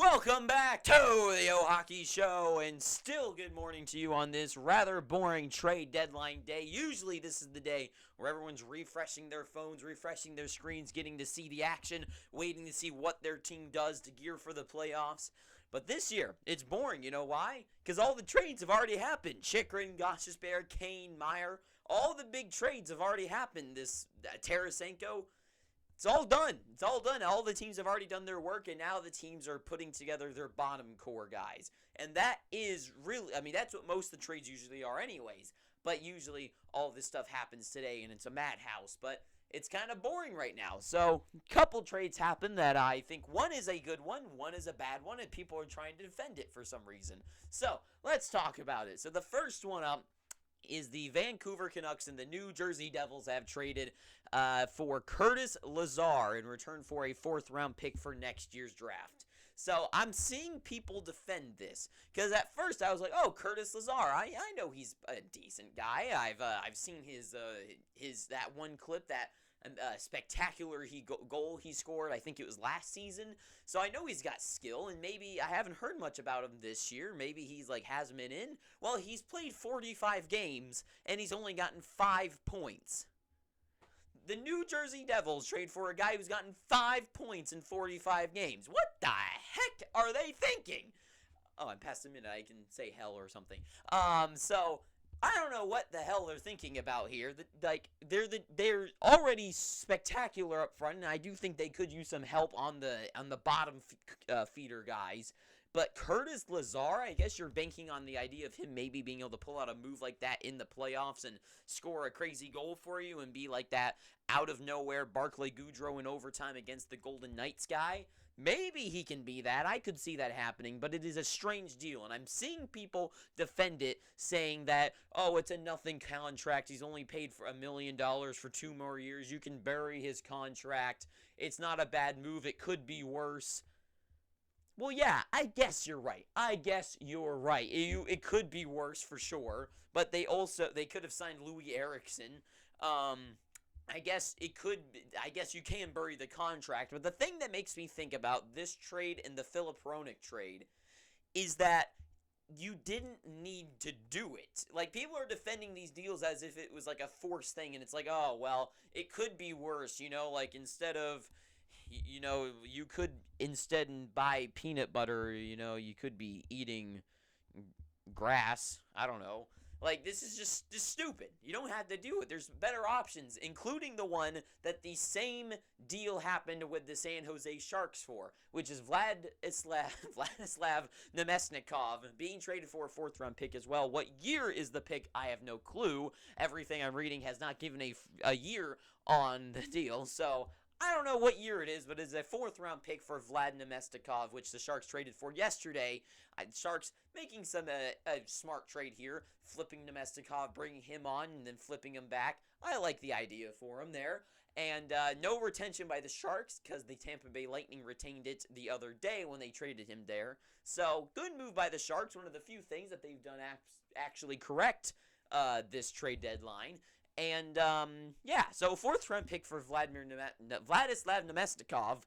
Welcome back to the O Hockey Show, and still good morning to you on this rather boring trade deadline day. Usually this is the day where everyone's refreshing their phones, refreshing their screens, getting to see the action, waiting to see what their team does to gear for the playoffs. But this year, it's boring. You know why? Because all the trades have already happened. Chychrun, Gostisbehere, Kane, Meyer, all the big trades have already happened. This Tarasenko, it's all done. It's all done. All the teams have already done their work, and now the teams are putting together their bottom core guys. And that is really, that's what most of the trades usually are anyways. But usually all this stuff happens today, and it's a madhouse. But it's kind of boring right now. So a couple trades happen that I think one is a good one is a bad one, and people are trying to defend it for some reason. So let's talk about it. So the first one up is the Vancouver Canucks and the New Jersey Devils have traded for Curtis Lazar in return for a 4th-round pick for next year's draft. So I'm seeing people defend this because at first I was like, "Oh, Curtis Lazar, I know he's a decent guy. I've seen his that one clip, that spectacular goal he scored. I think it was last season. So I know he's got skill, and maybe I haven't heard much about him this year. Maybe he's hasn't been in. Well, he's played 45 games and he's only gotten 5 points. The New Jersey Devils trade for a guy who's gotten 5 points in 45 games. What the heck are they thinking? Oh, I'm past a minute. I can say hell or something. So I don't know what the hell they're thinking about here. They're already spectacular up front, and I do think they could use some help on the bottom feeder guys. But Curtis Lazar, I guess you're banking on the idea of him maybe being able to pull out a move like that in the playoffs and score a crazy goal for you and be like that out-of-nowhere Barclay Goodrow in overtime against the Golden Knights guy. Maybe he can be that. I could see that happening, but it is a strange deal, and I'm seeing people defend it, saying that, oh, it's a nothing contract. He's only paid for $1 million for 2 more years. You can bury his contract. It's not a bad move. It could be worse. Well, yeah, I guess you're right. It could be worse for sure, but they could have signed Louis Eriksson. I guess you can bury the contract, but the thing that makes me think about this trade and the Filip Hronek trade is that you didn't need to do it. People are defending these deals as if it was a forced thing, and it's oh, well, it could be worse, instead of, you could instead buy peanut butter, you could be eating grass. I don't know. This is just stupid. You don't have to do it. There's better options, including the one that the same deal happened with the San Jose Sharks for, which is Vladislav Nemesnikov being traded for a 4th-round pick as well. What year is the pick? I have no clue. Everything I'm reading has not given a year on the deal, so I don't know what year it is, but it's a 4th-round pick for Vlad Nemesnikov, which the Sharks traded for yesterday. Sharks making some smart trade here, flipping Nemesnikov, bringing him on, and then flipping him back. I like the idea for him there. And no retention by the Sharks because the Tampa Bay Lightning retained it the other day when they traded him there. So good move by the Sharks. One of the few things that they've done actually correct this trade deadline. And, so 4th-round pick for Vladislav Nemesnikov.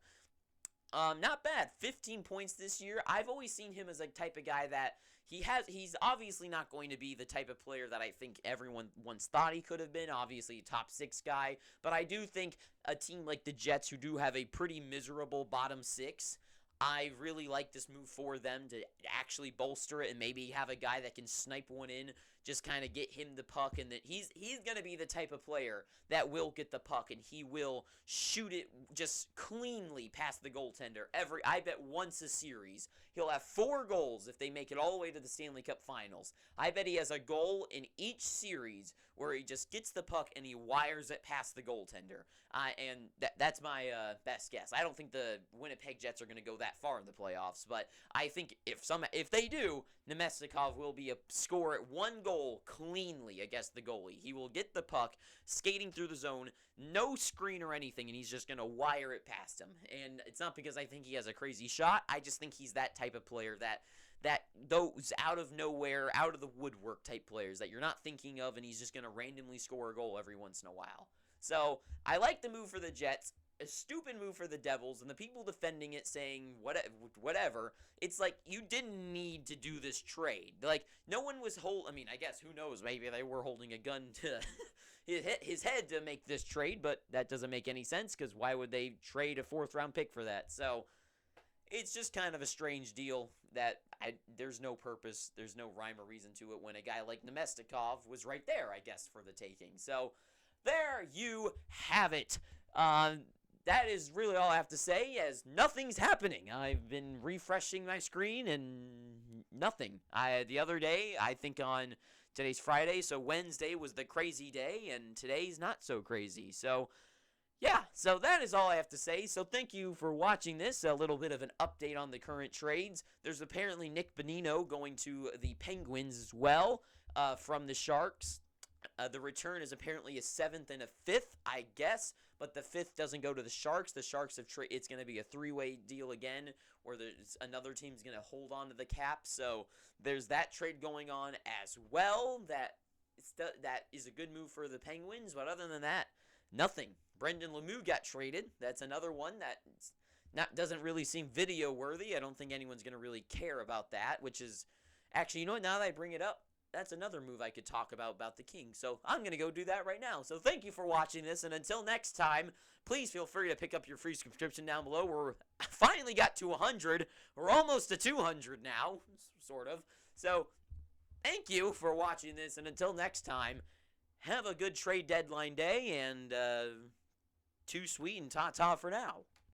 Not bad. 15 points this year. I've always seen him as a type of guy that he's obviously not going to be the type of player that I think everyone once thought he could have been. Obviously, a top 6 guy. But I do think a team like the Jets, who do have a pretty miserable bottom 6, I really like this move for them to actually bolster it and maybe have a guy that can snipe one in, just kind of get him the puck, and that he's going to be the type of player that will get the puck and he will shoot it just cleanly past the goaltender. I bet once a series he'll have 4 goals if they make it all the way to the Stanley Cup Finals. I bet he has a goal in each series where he just gets the puck and he wires it past the goaltender. And that's my best guess. I don't think the Winnipeg Jets are going to go that far in the playoffs, but I think if they do, Nemesnikov will be a scorer at 1 goal cleanly against the goalie. He will get the puck skating through the zone, no screen or anything, and he's just going to wire it past him. And it's not because I think he has a crazy shot. I just think he's that type of player that those out of nowhere, out of the woodwork type players that you're not thinking of, and he's just going to randomly score a goal every once in a while. So I like the move for the Jets. a stupid move for the Devils, and the people defending it saying whatever. It's like, you didn't need to do this trade. Like, no one was I mean, I guess, who knows, maybe they were holding a gun to his head to make this trade, but that doesn't make any sense, because why would they trade a 4th round pick for that? So it's just kind of a strange deal that there's no purpose, there's no rhyme or reason to it when a guy like Nemestikov was right there, I guess, for the taking. So there you have it. That is really all I have to say, as nothing's happening. I've been refreshing my screen and nothing. The other day, I think on today's Friday, so Wednesday was the crazy day, and today's not so crazy. So yeah, so that is all I have to say. So thank you for watching this, a little bit of an update on the current trades. There's apparently Nick Bonino going to the Penguins as well, from the Sharks. The return is apparently a 7th and a 5th, I guess, but the 5th doesn't go to the Sharks. The Sharks have it's going to be a 3-way deal again, where there's another team's going to hold on to the cap. So there's that trade going on as well. That is a good move for the Penguins, but other than that, nothing. Brendan Lemieux got traded. That's another one that doesn't really seem video worthy. I don't think anyone's going to really care about that, which is actually, you know what, now that I bring it up, that's another move I could talk about the Kings. So I'm going to go do that right now. So thank you for watching this, and until next time, please feel free to pick up your free subscription down below. We're finally got to 100. We're almost to 200 now, sort of. So thank you for watching this, and until next time, have a good trade deadline day, and too sweet and ta-ta for now.